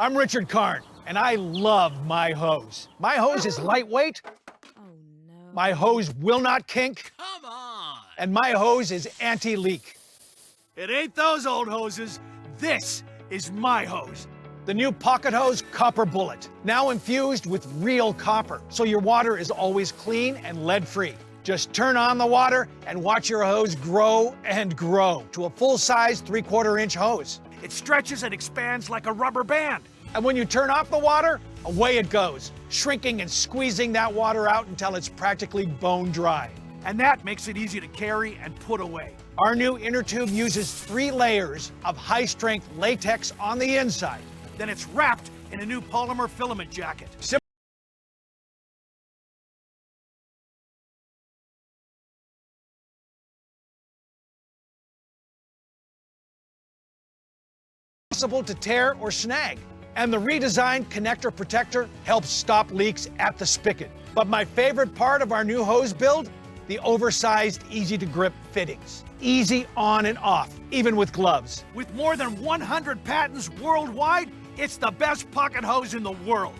I'm Richard Karn, and I love my hose. My hose is lightweight. Oh no. My hose will not kink. Come on! And my hose is anti-leak. It ain't those old hoses. This is my hose. The new Pocket Hose Copper Bullet, now infused with real copper, so your water is always clean and lead-free. Just turn on the water and watch your hose grow and grow to a full-size 3/4-inch hose. It stretches and expands like a rubber band. And when you turn off the water, away it goes, shrinking and squeezing that water out until it's practically bone dry. And that makes it easy to carry and put away. Our new inner tube uses 3 layers of high-strength latex on the inside. Then it's wrapped in a new polymer filament jacket. Impossible to tear or snag. And the redesigned connector protector helps stop leaks at the spigot. But my favorite part of our new hose build, the oversized, easy-to-grip fittings. Easy on and off, even with gloves. With more than 100 patents worldwide, it's the best pocket hose in the world.